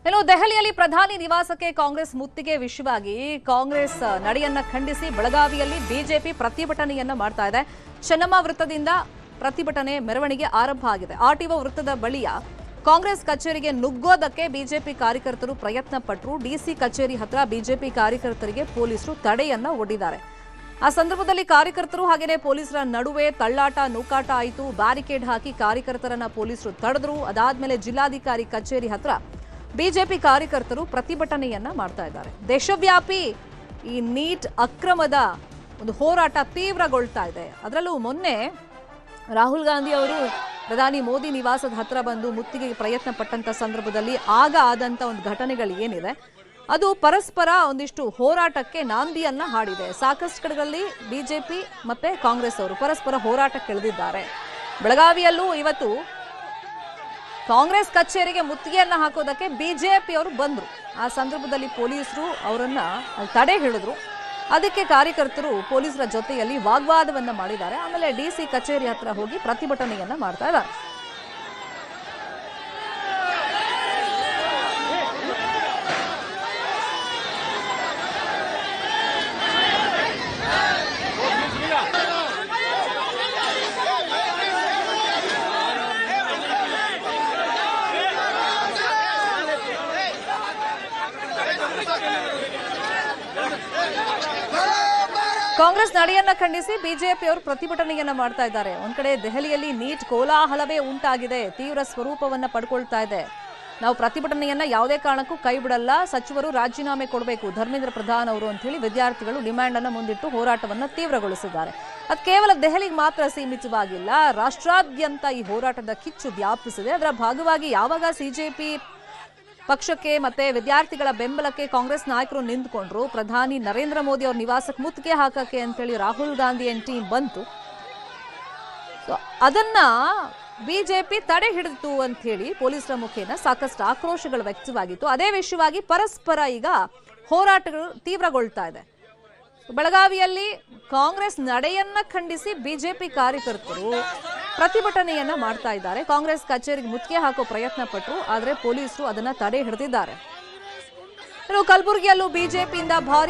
ಇನ್ನು ದೆಹಲಿಯಲ್ಲಿ ಪ್ರಧಾನಿ ನಿವಾಸಕ್ಕೆ ಕಾಂಗ್ರೆಸ್ ಮುತ್ತಿಗೆ ವಿಷಯವಾಗಿ ಕಾಂಗ್ರೆಸ್ ನಡೆಯನ್ನ ಖಂಡಿಸಿ ಬೆಳಗಾವಿಯಲ್ಲಿ ಬಿಜೆಪಿ ಪ್ರತಿಭಟನೆಯನ್ನ ಮಾಡ್ತಾ ಇದೆ. ಚೆನ್ನಮ್ಮ ವೃತ್ತದಿಂದ ಪ್ರತಿಭಟನೆ ಮೆರವಣಿಗೆ ಆರಂಭ ಆಗಿದೆ. ಆರ್ಟಿಒ ವೃತ್ತದ ಬಳಿಯ ಕಾಂಗ್ರೆಸ್ ಕಚೇರಿಗೆ ನುಗ್ಗೋದಕ್ಕೆ ಬಿಜೆಪಿ ಕಾರ್ಯಕರ್ತರು ಪ್ರಯತ್ನ ಪಟ್ಟರು. ಡಿಸಿ ಕಚೇರಿ ಹತ್ರ ಬಿಜೆಪಿ ಕಾರ್ಯಕರ್ತರಿಗೆ ಪೊಲೀಸರು ತಡೆಯನ್ನ ಒಡ್ಡಿದ್ದಾರೆ. ಆ ಸಂದರ್ಭದಲ್ಲಿ ಕಾರ್ಯಕರ್ತರು ಹಾಗೇನೆ ಪೊಲೀಸರ ನಡುವೆ ತಳ್ಳಾಟ ನೂಕಾಟ ಆಯಿತು. ಬ್ಯಾರಿಕೇಡ್ ಹಾಕಿ ಕಾರ್ಯಕರ್ತರನ್ನ ಪೊಲೀಸರು ತಡೆದ್ರು. ಅದಾದ್ಮೇಲೆ ಜಿಲ್ಲಾಧಿಕಾರಿ ಕಚೇರಿ ಹತ್ರ ಬಿಜೆಪಿ ಕಾರ್ಯಕರ್ತರು ಪ್ರತಿಭಟನೆಯನ್ನ ಮಾಡ್ತಾ ಇದ್ದಾರೆ. ದೇಶವ್ಯಾಪಿ ಈ ನೀಟ್ ಅಕ್ರಮದ ಒಂದು ಹೋರಾಟ ತೀವ್ರಗೊಳ್ತಾ ಇದೆ. ಅದರಲ್ಲೂ ಮೊನ್ನೆ ರಾಹುಲ್ ಗಾಂಧಿ ಅವರು ಪ್ರಧಾನಿ ಮೋದಿ ನಿವಾಸದ ಹತ್ರ ಬಂದು ಮುತ್ತಿಗೆ ಪ್ರಯತ್ನ ಪಟ್ಟಂತ ಸಂದರ್ಭದಲ್ಲಿ ಆಗ ಆದಂತ ಒಂದು ಘಟನೆಗಳು ಏನಿದೆ ಅದು ಪರಸ್ಪರ ಒಂದಿಷ್ಟು ಹೋರಾಟಕ್ಕೆ ನಾಂದಿಯನ್ನ ಹಾಡಿದೆ. ಸಾಕಷ್ಟು ಕಡೆಗಳಲ್ಲಿ ಬಿಜೆಪಿ ಮತ್ತೆ ಕಾಂಗ್ರೆಸ್ ಅವರು ಪರಸ್ಪರ ಹೋರಾಟಕ್ಕೆ ಇಳಿದಿದ್ದಾರೆ. ಬೆಳಗಾವಿಯಲ್ಲೂ ಇವತ್ತು ಕಾಂಗ್ರೆಸ್ ಕಚೇರಿಗೆ ಮುತ್ತಿಗೆಯನ್ನ ಹಾಕೋದಕ್ಕೆ ಬಿಜೆಪಿ ಅವರು ಬಂದ್ರು. ಆ ಸಂದರ್ಭದಲ್ಲಿ ಪೊಲೀಸರು ಅವರನ್ನ ತಡೆ ಹಿಡಿದ್ರು. ಅದಕ್ಕೆ ಕಾರ್ಯಕರ್ತರು ಪೊಲೀಸರ ಜೊತೆಯಲ್ಲಿ ವಾಗ್ವಾದವನ್ನ ಮಾಡಿದ್ದಾರೆ. ಆಮೇಲೆ ಡಿಸಿ ಕಚೇರಿ ಹತ್ರ ಹೋಗಿ ಪ್ರತಿಭಟನೆಯನ್ನ ಮಾಡ್ತಾ ಇದ್ದಾರೆ. ಕಾಂಗ್ರೆಸ್ ನಡೆಯನ್ನ ಖಂಡಿಸಿ ಬಿಜೆಪಿ ಅವರು ಪ್ರತಿಭಟನೆಯನ್ನ ಮಾಡ್ತಾ ಇದ್ದಾರೆ. ಒಂದ್ ಕಡೆ ದೆಹಲಿಯಲ್ಲಿ ನೀಟ್ ಕೋಲಾಹಲವೇ ಉಂಟಾಗಿದೆ, ತೀವ್ರ ಸ್ವರೂಪವನ್ನ ಪಡ್ಕೊಳ್ತಾ ಇದೆ. ನಾವು ಪ್ರತಿಭಟನೆಯನ್ನ ಯಾವುದೇ ಕಾರಣಕ್ಕೂ ಕೈ ಬಿಡಲ್ಲ, ಸಚಿವರು ರಾಜೀನಾಮೆ ಕೊಡಬೇಕು ಧರ್ಮೇಂದ್ರ ಪ್ರಧಾನ್ ಅವರು ಅಂತ ಹೇಳಿ ವಿದ್ಯಾರ್ಥಿಗಳು ಡಿಮ್ಯಾಂಡ್ ಅನ್ನ ಮುಂದಿಟ್ಟು ಹೋರಾಟವನ್ನ ತೀವ್ರಗೊಳಿಸಿದ್ದಾರೆ. ಅದು ಕೇವಲ ದೆಹಲಿಗೆ ಮಾತ್ರ ಸೀಮಿತವಾಗಿಲ್ಲ, ರಾಷ್ಟ್ರಾದ್ಯಂತ ಈ ಹೋರಾಟದ ಕಿಚ್ಚು ವ್ಯಾಪಿಸಿದೆ. ಅದರ ಭಾಗವಾಗಿ ಯಾವಾಗ ಸಿಜೆಪಿ ಪಕ್ಷಕ್ಕೆ ಮತ್ತೆ ವಿದ್ಯಾರ್ಥಿಗಳ ಬೆಂಬಲಕ್ಕೆ ಕಾಂಗ್ರೆಸ್ ನಾಯಕರು ನಿಂತ್ಕೊಂಡ್ರು, ಪ್ರಧಾನಿ ನರೇಂದ್ರ ಮೋದಿ ಅವ್ರ ನಿವಾಸಕ್ಕೆ ಮುತ್ತಿಗೆ ಹಾಕಕ್ಕೆ ಅಂತೇಳಿ ರಾಹುಲ್ ಗಾಂಧಿ ಟೀಮ್ ಬಂತು. ಅದನ್ನ ಬಿಜೆಪಿ ತಡೆ ಹಿಡಿತು ಅಂತ ಹೇಳಿ ಪೊಲೀಸರ ಮುಖೇನ ಸಾಕಷ್ಟು ಆಕ್ರೋಶಗಳು ವ್ಯಕ್ತವಾಗಿತ್ತು. ಅದೇ ವಿಷಯವಾಗಿ ಪರಸ್ಪರ ಈಗ ಹೋರಾಟಗಳು ತೀವ್ರಗೊಳ್ತಾ ಇದೆ. ಬೆಳಗಾವಿಯಲ್ಲಿ ಕಾಂಗ್ರೆಸ್ ನಡೆಯನ್ನ ಖಂಡಿಸಿ ಬಿಜೆಪಿ ಕಾರ್ಯಕರ್ತರು ಪ್ರತಿಭಟನೆಯನ್ನ ಮಾಡ್ತಾ ಇದ್ದಾರೆ. ಕಾಂಗ್ರೆಸ್ ಕಚೇರಿಗೆ ಮುತ್ತಿಗೆ ಹಾಕೋ ಪ್ರಯತ್ನ ಪಟ್ಟರು, ಆದರೆ ಪೊಲೀಸರು ಅದನ್ನ ತಡೆ ಹಿಡಿದಿದ್ದಾರೆ. ಇನ್ನು ಕಲಬುರಗಿಯಲ್ಲೂ ಬಿಜೆಪಿಯಿಂದ ಭಾರಿ